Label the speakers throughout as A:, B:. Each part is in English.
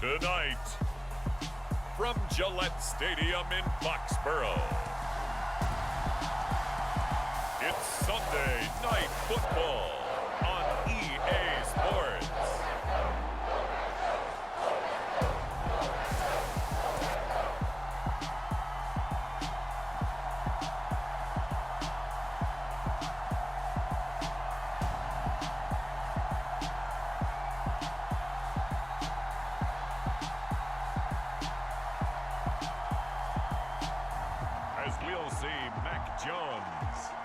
A: Tonight, from Gillette Stadium in Foxborough, it's Sunday Night Football on EA Sports.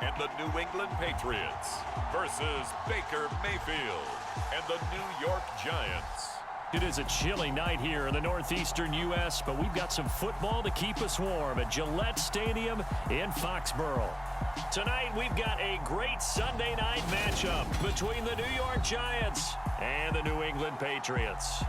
A: And the New England Patriots versus Baker Mayfield and the New York Giants.
B: It is a chilly night here in the northeastern U.S., but we've got some football to keep us warm at Gillette Stadium in Foxborough. Tonight, we've got a great Sunday night matchup between the New York Giants and the New England Patriots.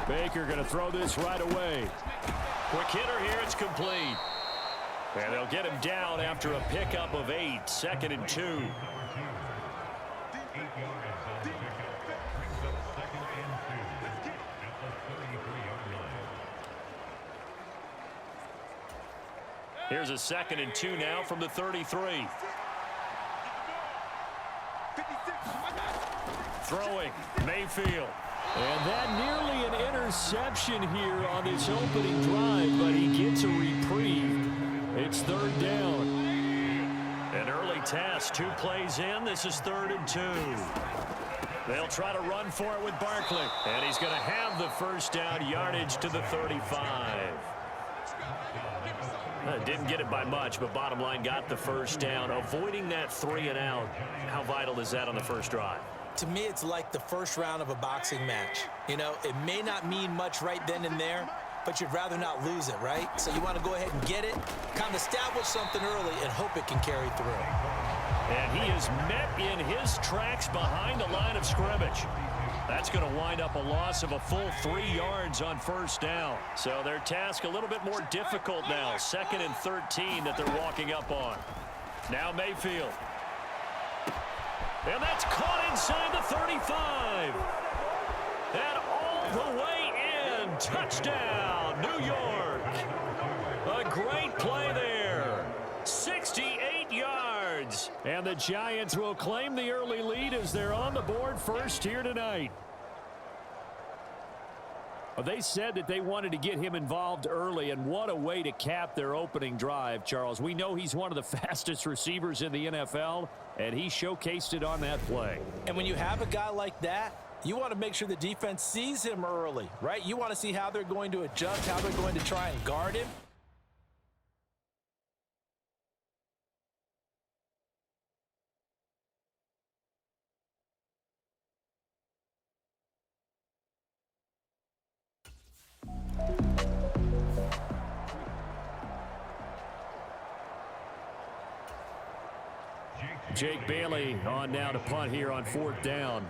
B: Baker going to throw this right away. Quick hitter here, it's complete. And they'll get him down after a pickup of 8, 2nd and 2. Here's a 2nd and 2 now from the 33. Throwing, Mayfield. And that nearly an interception here on this opening drive, but he gets a reprieve. It's 3rd down. An early test, 2 plays in. This is 3rd and 2. They'll try to run for it with Barkley. And he's going to have the first down, yardage to the 35. Didn't get it by much, but bottom line got the first down. Avoiding that 3 and out. How vital is that on the first drive?
C: To me, it's like the first round of a boxing match. You know, it may not mean much right then and there, but you'd rather not lose it, right? So you want to go ahead and get it, kind of establish something early, and hope it can carry through.
B: And he is met in his tracks behind the line of scrimmage. That's going to wind up a loss of a full 3 yards on first down. So their task a little bit more difficult now. 2nd and 13 that they're walking up on. Now Mayfield. And that's caught inside the 35. And all the way in. Touchdown, New York. A great play there. 68 yards. And the Giants will claim the early lead as they're on the board first here tonight. Well, they said that they wanted to get him involved early, and what a way to cap their opening drive, Charles. We know he's one of the fastest receivers in the NFL, and he showcased it on that play.
C: And when you have a guy like that, you want to make sure the defense sees him early, right? You want to see how they're going to adjust, how they're going to try and guard him.
B: Jake Bailey on now to punt here on 4th down.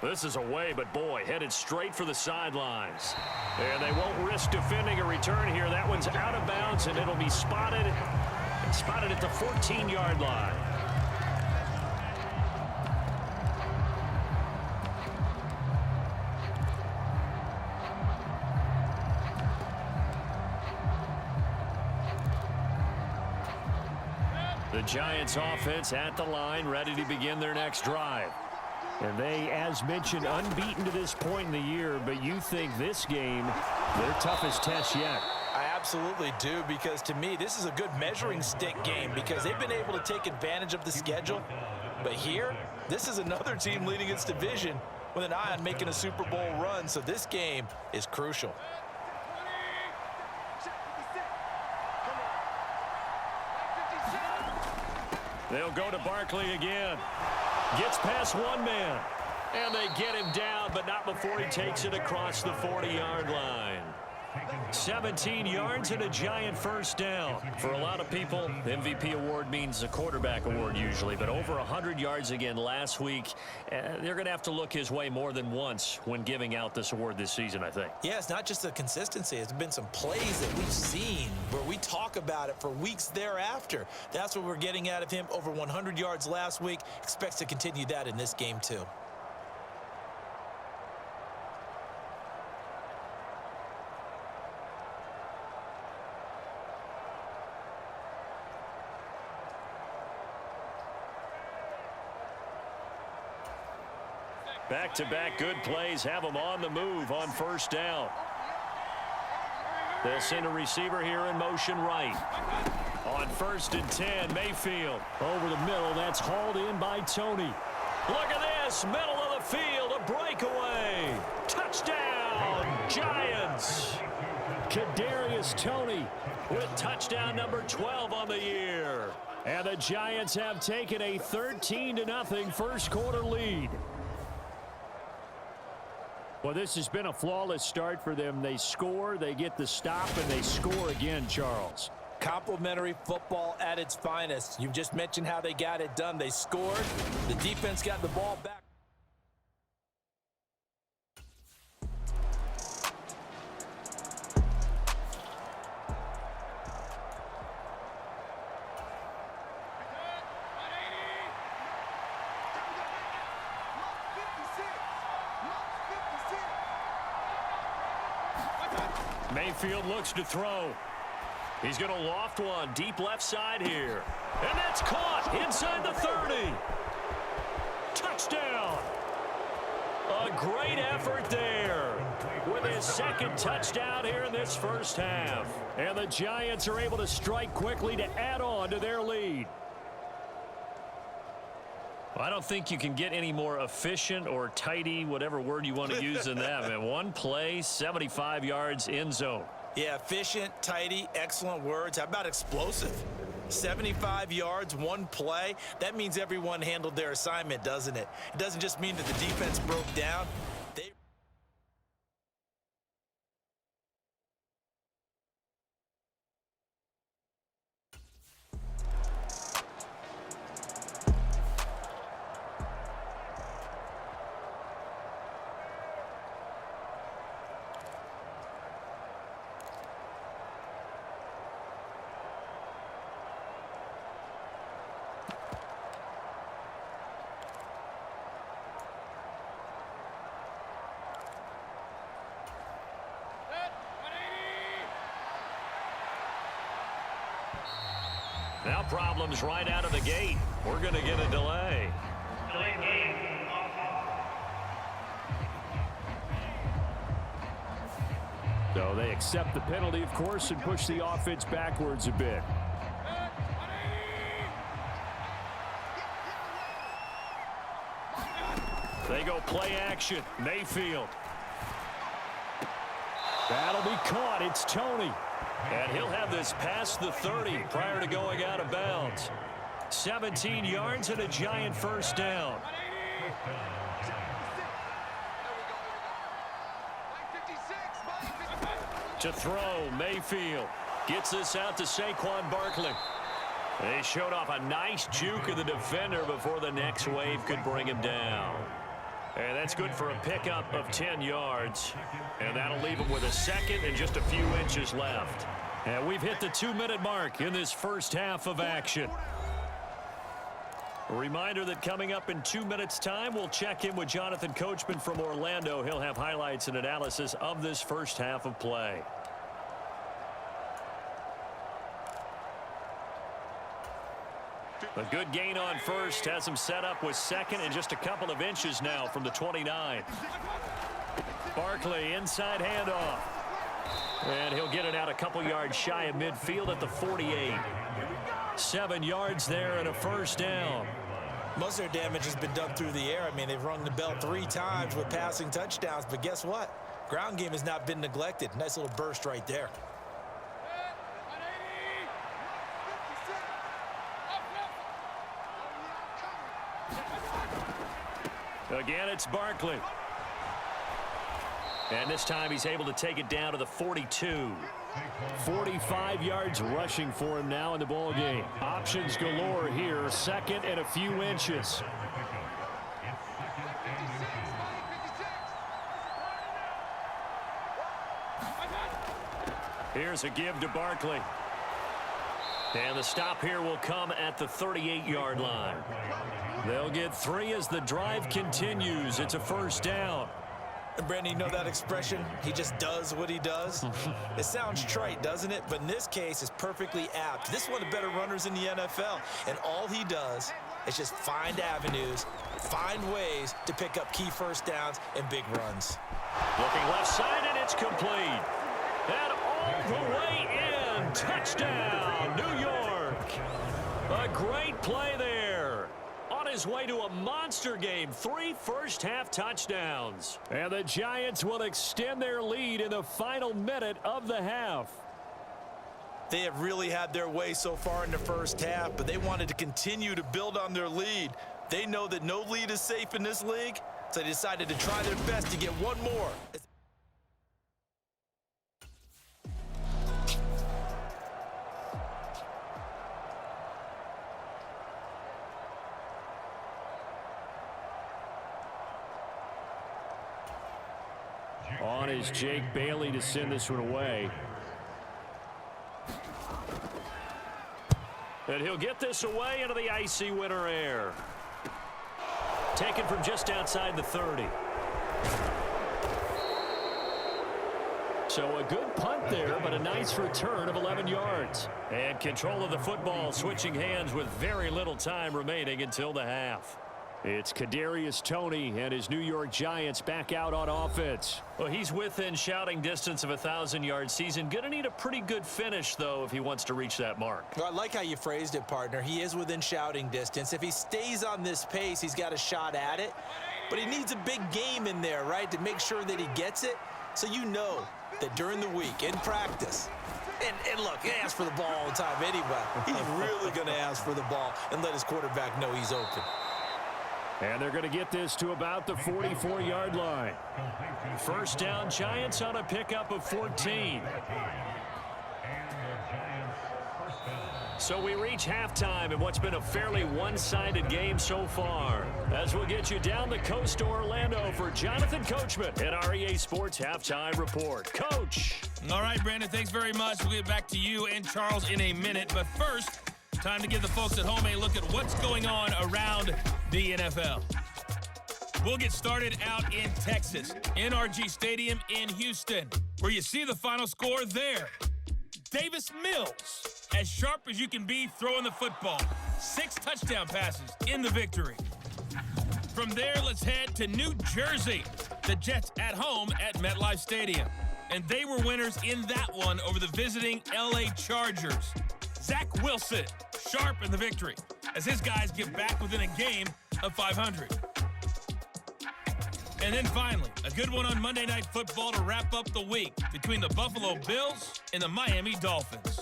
B: This is away, but boy, headed straight for the sidelines. And they won't risk defending a return here. That one's out of bounds, and it'll be spotted at the 14-yard line. The Giants offense at the line, ready to begin their next drive. And they, as mentioned, unbeaten to this point in the year, but you think this game, their toughest test yet.
C: I absolutely do, because to me, this is a good measuring stick game because they've been able to take advantage of the schedule. But here, this is another team leading its division with an eye on making a Super Bowl run, so this game is crucial.
B: They'll go to Barkley again. Gets past one man. And they get him down, but not before he takes it across the 40-yard line. 17 yards and a giant first down. For a lot of people, the MVP award means a quarterback award usually, but over 100 yards again last week. They're going to have to look his way more than once when giving out this award this season, I think.
C: Yeah, it's not just the consistency. It's been some plays that we've seen where we talk about it for weeks thereafter. That's what we're getting out of him. Over 100 yards last week. Expects to continue that in this game, too.
B: Back-to-back good plays have them on the move on first down. They'll send a receiver here in motion right. On 1st and 10, Mayfield. Over the middle, that's hauled in by Tony. Look at this, middle of the field, a breakaway. Touchdown, Giants. Kadarius Toney with touchdown number 12 on the year. And the Giants have taken a 13-0 first quarter lead. Well, this has been a flawless start for them. They score, they get the stop, and they score again, Charles.
C: Complimentary football at its finest. You've just mentioned how they got it done. They scored. The defense got the ball back.
B: Mayfield looks to throw. He's going to loft one deep left side here. And that's caught inside the 30. Touchdown. A great effort there with his second touchdown here in this first half. And the Giants are able to strike quickly to add on to their lead. I don't think you can get any more efficient or tidy, whatever word you want to use in that. Man, one play, 75 yards in zone.
C: Yeah, efficient, tidy, excellent words. How about explosive? 75 yards, one play. That means everyone handled their assignment, doesn't it? It doesn't just mean that the defense broke down.
B: Now problems right out of the gate. We're going to get a delay. So they accept the penalty, of course, and push the offense backwards a bit. They go play action. Mayfield. That'll be caught. It's Toney. And he'll have this past the 30 prior to going out of bounds. 17 yards and a giant first down. To throw, Mayfield gets this out to Saquon Barkley. They showed off a nice juke of the defender before the next wave could bring him down. And that's good for a pickup of 10 yards. And that'll leave him with a second and just a few inches left. And we've hit the 2-minute mark in this first half of action. A reminder that coming up in 2 minutes' time, we'll check in with Jonathan Coachman from Orlando. He'll have highlights and analysis of this first half of play. A good gain on first has him set up with second and just a couple of inches now from the 29. Barkley inside handoff. And he'll get it out a couple yards shy of midfield at the 48. 7 yards there and a first down.
C: Most of their damage has been done through the air. I mean, they've rung the bell 3 times with passing touchdowns. But guess what? Ground game has not been neglected. Nice little burst right there.
B: Again, it's Barkley. And this time he's able to take it down to the 42. 45 yards rushing for him now in the ball game. Options galore here. Second and a few inches. Here's a give to Barkley. And the stop here will come at the 38-yard line. They'll get 3 as the drive continues. It's a first down.
C: And Brandon, you know that expression? He just does what he does? It sounds trite, doesn't it? But in this case, it's perfectly apt. This is one of the better runners in the NFL. And all he does is just find avenues, find ways to pick up key first downs and big runs.
B: Looking left side, and it's complete. And all the way in. Touchdown, New York. A great play there. On his way to a monster game, 3 first-half touchdowns. And the Giants will extend their lead in the final minute of the half.
C: They have really had their way so far in the first half, but they wanted to continue to build on their lead. They know that no lead is safe in this league, so they decided to try their best to get one more.
B: On is Jake Bailey to send this one away. And he'll get this away into the icy winter air. Taken from just outside the 30. So a good punt there, but a nice return of 11 yards. And control of the football switching hands with very little time remaining until the half. It's Kadarius Toney and his New York Giants back out on offense. Well, he's within shouting distance of a 1,000-yard season. Going to need a pretty good finish, though, if he wants to reach that mark.
C: Well, I like how you phrased it, partner. He is within shouting distance. If he stays on this pace, he's got a shot at it. But he needs a big game in there, right, to make sure that he gets it. So you know that during the week, in practice, and look, he asks for the ball all the time anyway. He's really going to ask for the ball and let his quarterback know he's open.
B: And they're going to get this to about the 44-yard line. First down, Giants on a pickup of 14. So we reach halftime in what's been a fairly one-sided game so far. As we'll get you down the coast to Orlando for Jonathan Coachman at our EA Sports Halftime Report. Coach.
D: All right, Brandon, thanks very much. We'll get back to you and Charles in a minute. But first, time to give the folks at home a look at what's going on around the NFL. We'll get started out in Texas, NRG Stadium in Houston, where you see the final score there. Davis Mills, as sharp as you can be throwing the football. 6 touchdown passes in the victory. From there, let's head to New Jersey. The Jets at home at MetLife Stadium. And they were winners in that one over the visiting LA Chargers. Zach Wilson, sharp in the victory, as his guys get back within a game of 500. And then finally, a good one on Monday Night Football to wrap up the week between the Buffalo Bills and the Miami Dolphins.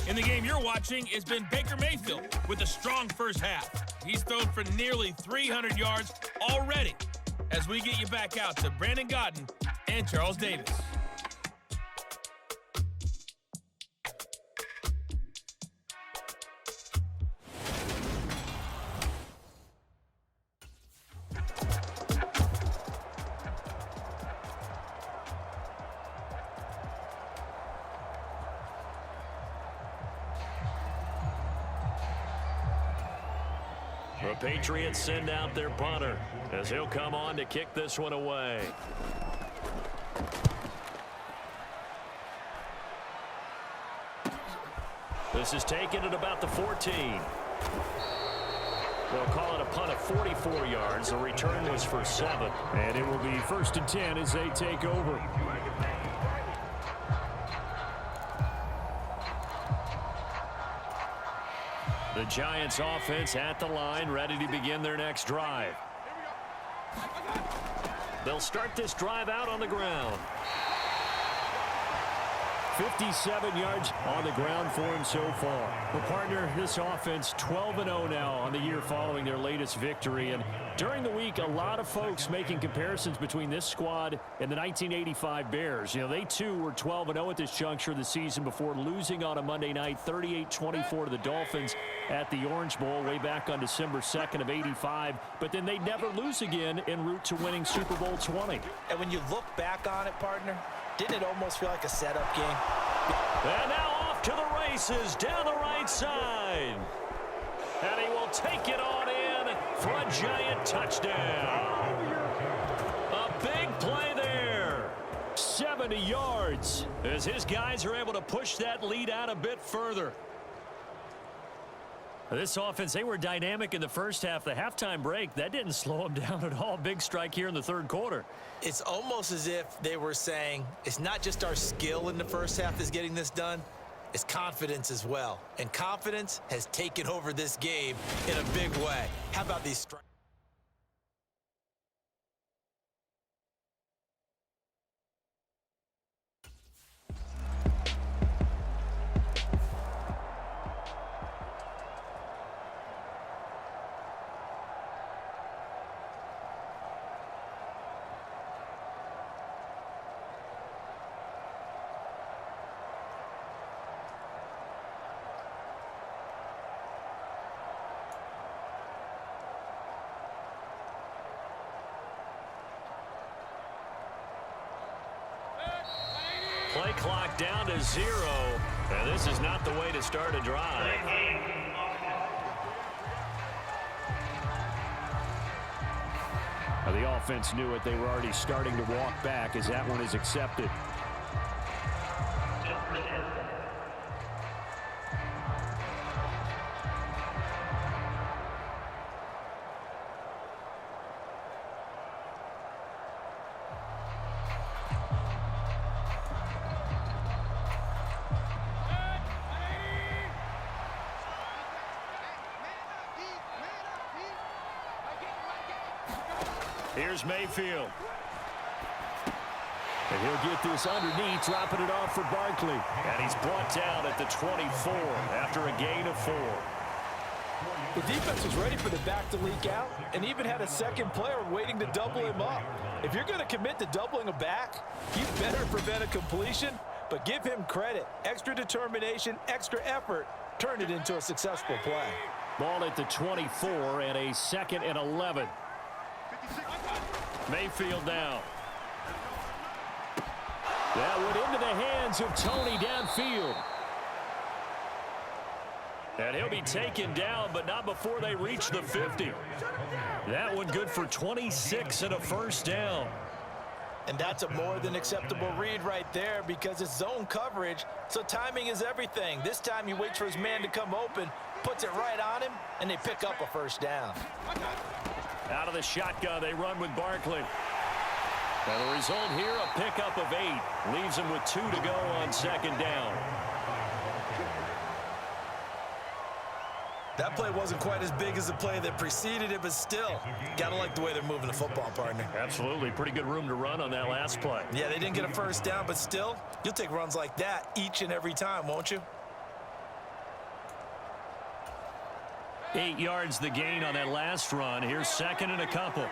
D: In the game you're watching has been Baker Mayfield with a strong first half. He's thrown for nearly 300 yards already as we get you back out to Brandon Godden and Charles Davis.
B: The Patriots send out their punter as he'll come on to kick this one away. This is taken at about the 14. They'll call it a punt of 44 yards. The return was for 7. And it will be 1st and 10 as they take over. The Giants offense at the line, ready to begin their next drive. They'll start this drive out on the ground. 57 yards on the ground for him so far. Well, partner, this offense 12-0 now on the year following their latest victory. And during the week, a lot of folks making comparisons between this squad and the 1985 Bears. You know, they too were 12-0 at this juncture of the season before losing on a Monday night 38-24 to the Dolphins at the Orange Bowl way back on December 2nd of '85. But then they never lose again en route to winning Super Bowl 20.
C: And when you look back on it, partner, didn't it almost feel like a setup game?
B: And now off to the races down the right side. And he will take it on in for a giant touchdown. A big play there. 70 yards as his guys are able to push that lead out a bit further. This offense, they were dynamic in the first half. The halftime break, that didn't slow them down at all. Big strike here in the third quarter.
C: It's almost as if they were saying, it's not just our skill in the first half that's getting this done, it's confidence as well. And confidence has taken over this game in a big way. How about these strikes?
B: Play clock down to 0. And this is not the way to start a drive. Now, the offense knew it. They were already starting to walk back as that one is accepted. Here's Mayfield. And he'll get this underneath, dropping it off for Barkley. And he's brought down at the 24 after a gain of 4.
C: The defense was ready for the back to leak out and even had a second player waiting to double him up. If you're going to commit to doubling a back, you better prevent a completion, but give him credit. Extra determination, extra effort, turn it into a successful play.
B: Ball at the 24 and a 2nd and 11. Mayfield down. That went into the hands of Tony downfield. And he'll be taken down, but not before they reach the 50. That one good for 26 and a first down.
C: And that's a more than acceptable read right there because it's zone coverage, so timing is everything. This time he waits for his man to come open, puts it right on him, and they pick up a first down.
B: Out of the shotgun, they run with Barkley. And the result here, a pickup of 8. Leaves him with 2 to go on 2nd down.
C: That play wasn't quite as big as the play that preceded it, but still, gotta like the way they're moving the football, partner.
B: Absolutely. Pretty good room to run on that last play.
C: Yeah, they didn't get a first down, but still, you'll take runs like that each and every time, won't you?
B: 8 yards the gain on that last run. Here's 2nd and a couple.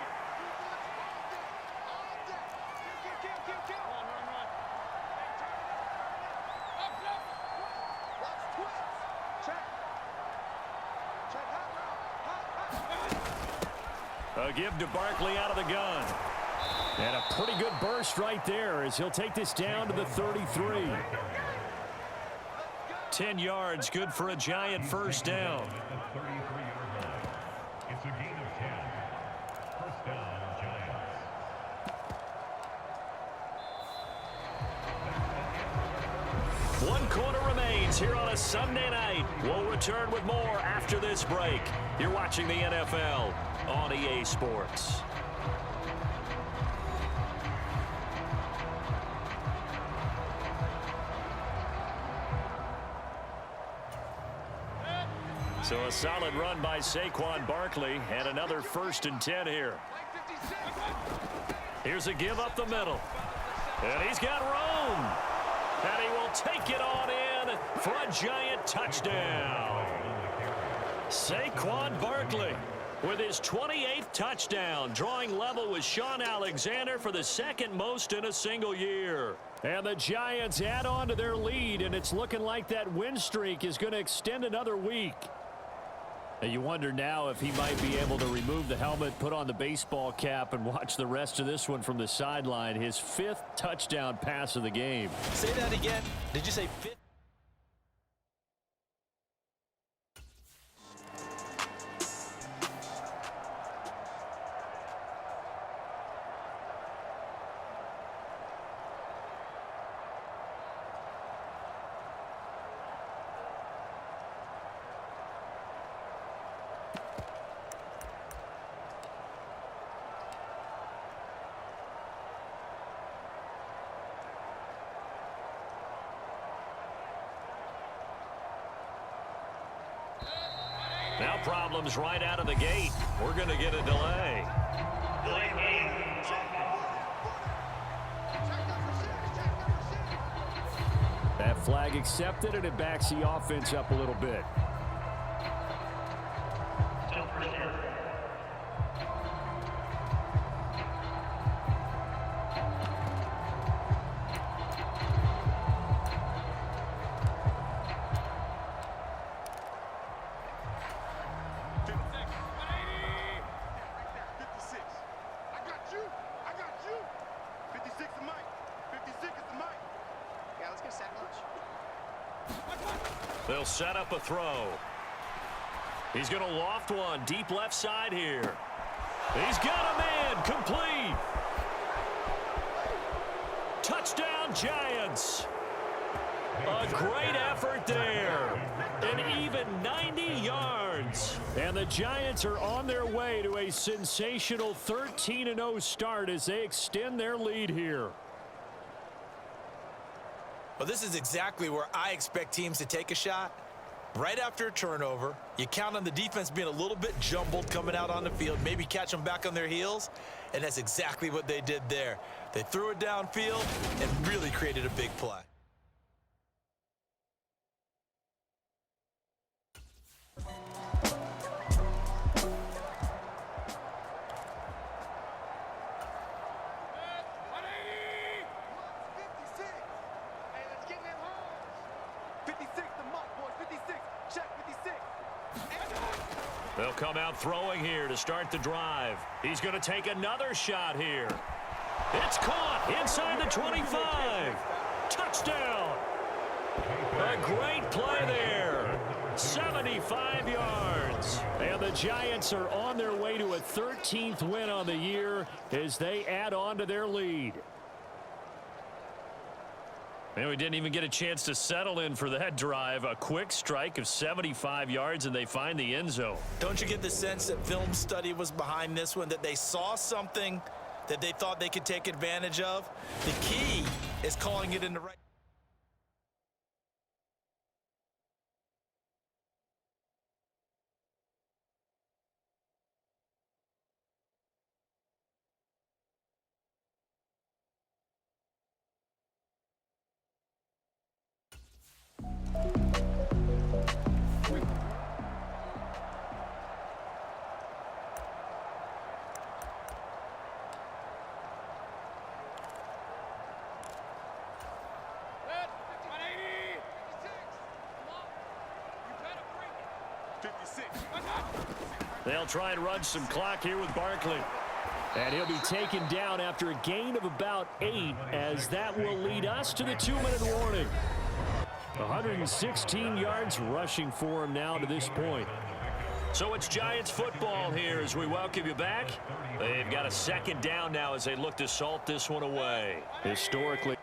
B: A give to Barkley out of the gun. And a pretty good burst right there as he'll take this down to the 33. 10 yards, good for a giant first down.
E: It's a gain of 10. First down, Giants.
B: One quarter remains here on a Sunday night. We'll return with more after this break. You're watching the NFL on EA Sports. So a solid run by Saquon Barkley and another 1st and 10 here. Here's a give up the middle. And he's got room. And he will take it on in for a Giant touchdown. Saquon Barkley with his 28th touchdown, drawing level with Sean Alexander for the second most in a single year. And the Giants add on to their lead, and it's looking like that win streak is going to extend another week. And you wonder now if he might be able to remove the helmet, put on the baseball cap, and watch the rest of this one from the sideline. His 5th touchdown pass of the game.
C: Say that again. Did you say 5th?
B: Now problems right out of the gate. We're going to get a delay. That flag accepted, and it backs the offense up a little bit. They'll set up a throw. He's going to loft one deep left side here. He's got a man, complete. Touchdown, Giants. A great effort there. An even 90 yards. And the Giants are on their way to a sensational 13-0 start as they extend their lead here.
C: Well, this is exactly where I expect teams to take a shot. Right after a turnover, you count on the defense being a little bit jumbled coming out on the field, maybe catch them back on their heels, and that's exactly what they did there. They threw it downfield and really created a big play.
B: They'll come out throwing here to start the drive. He's going to take another shot here. It's caught inside the 25. Touchdown. A great play there. 75 yards. And the Giants are on their way to a 13th win on the year as they add on to their lead. And we didn't even get a chance to settle in for that drive. A quick strike of 75 yards, and they find the end zone.
C: Don't you get the sense that film study was behind this one, that they saw something that they thought they could take advantage of? The key is calling it in the right.
B: They'll try and run some clock here with Barkley. And he'll be taken down after a gain of about 8, as that will lead us to the 2-minute warning. 116 yards rushing for him now to this point. So it's Giants football here as we welcome you back. They've got a second down now as they look to salt this one away. Historically,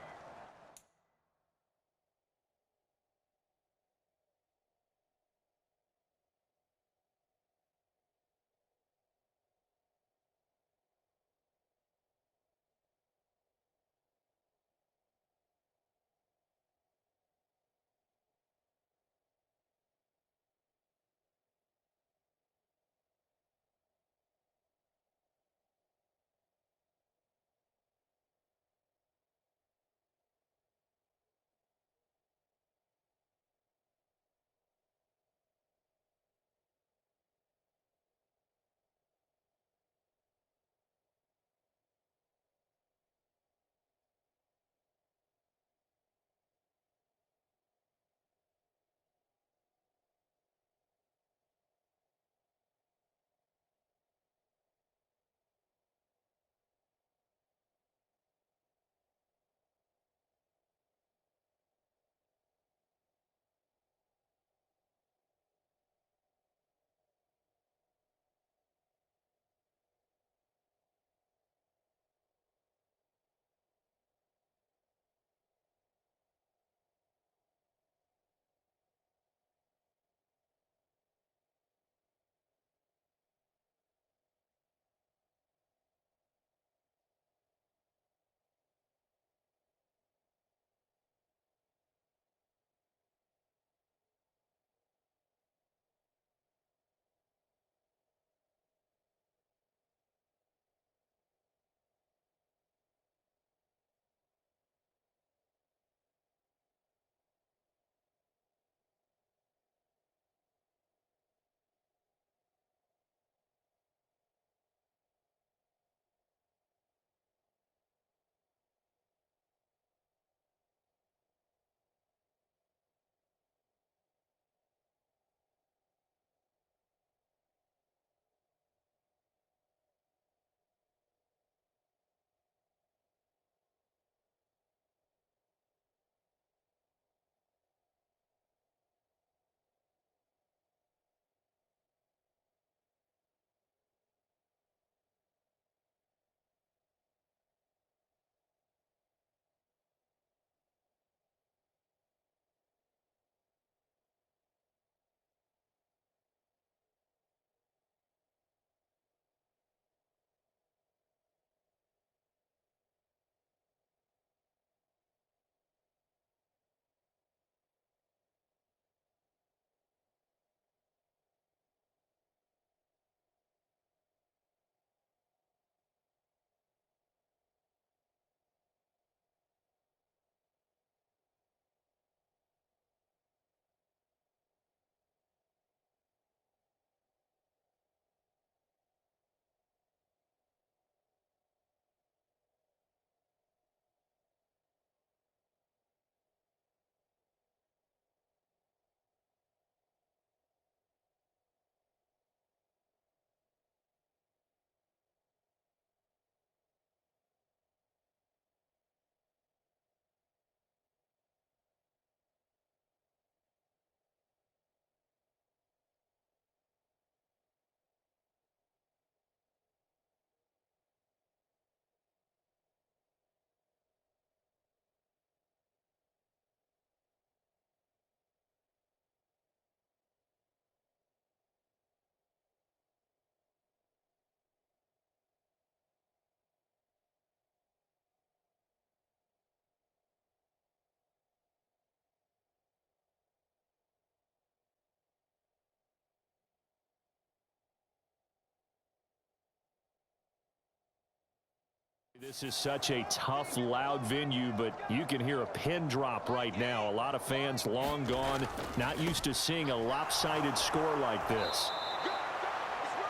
B: This is such a tough, loud venue, but you can hear a pin drop right now. A lot of fans long gone, not used to seeing a lopsided score like this.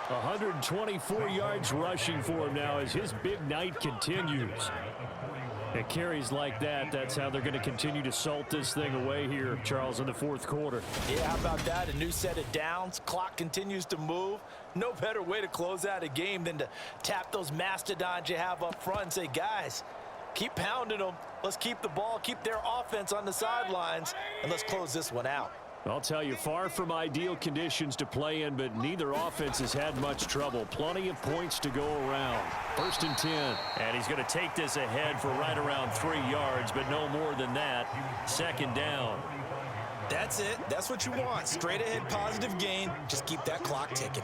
B: 124 yards rushing for him now as his big night continues. It carries like that. That's how they're going to continue to salt this thing away here, Charles, in the fourth quarter.
C: Yeah, how about that? A new set of downs. Clock continues to move. No better way to close out a game than to tap those mastodons you have up front and say, guys, keep pounding them. Let's keep the ball, keep their offense on the sidelines, and let's close this one out.
B: I'll tell you, far from ideal conditions to play in, but neither offense has had much trouble. Plenty of points to go around. 1st and 10. And he's going to take this ahead for right around 3 yards, but no more than that. 2nd down.
C: That's it. That's what you want. Straight ahead positive gain. Just keep that clock ticking.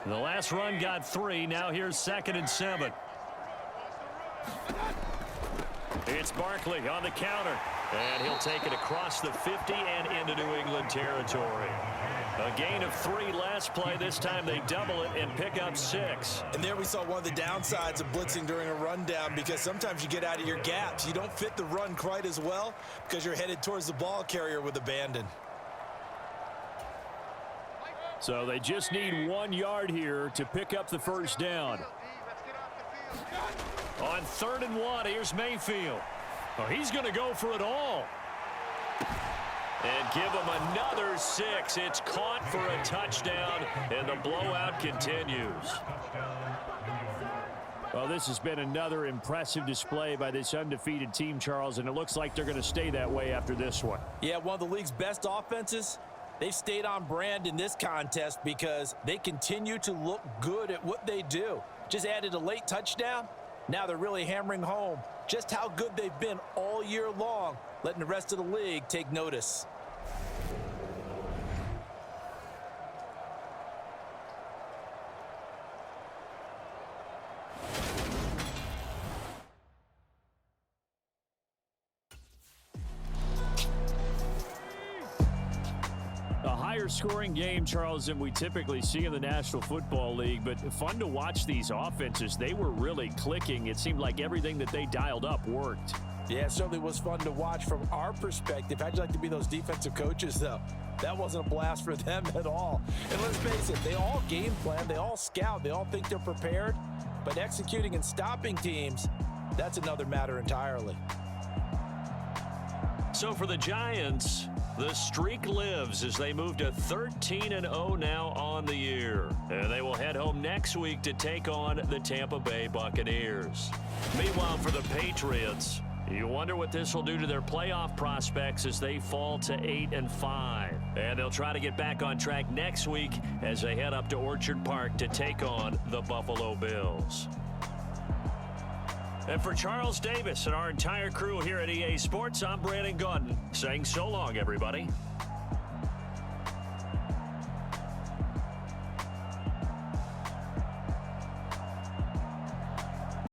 B: The last run got 3. Now here's 2nd and 7. It's Barkley on the counter, and he'll take it across the 50 and into New England territory. A gain of 3 last play. This time they double it and pick up 6.
C: And there we saw one of the downsides of blitzing during a rundown, because sometimes you get out of your gaps. You don't fit the run quite as well because you're headed towards the ball carrier with abandon.
B: So they just need 1 yard here to pick up the 1st down. On 3rd and 1, here's Mayfield. Oh, he's going to go for it all. And give him another 6. It's caught for a touchdown, and the blowout continues. Well, this has been another impressive display by this undefeated team, Charles, and it looks like they're going to stay that way after this one.
C: Yeah, one of the league's best offenses. They've stayed on brand in this contest because they continue to look good at what they do. Just added a late touchdown. Now they're really hammering home just how good they've been all year long, letting the rest of the league take notice.
B: A higher scoring game, Charles, than we typically see in the National Football League, but fun to watch these offenses. They were really clicking. It seemed like everything that they dialed up worked.
C: Yeah, it certainly was fun to watch from our perspective. How'd you like to be those defensive coaches, though? That wasn't a blast for them at all. And let's face it, they all game plan, they all scout, they all think they're prepared, but executing and stopping teams, that's another matter entirely.
B: So for the Giants, the streak lives as they move to 13-0 now on the year. And they will head home next week to take on the Tampa Bay Buccaneers. Meanwhile, for the Patriots, you wonder what this will do to their playoff prospects as they fall to 8-5. And they'll try to get back on track next week as they head up to Orchard Park to take on the Buffalo Bills. And for Charles Davis and our entire crew here at EA Sports, I'm Brandon Gaudin saying so long, everybody.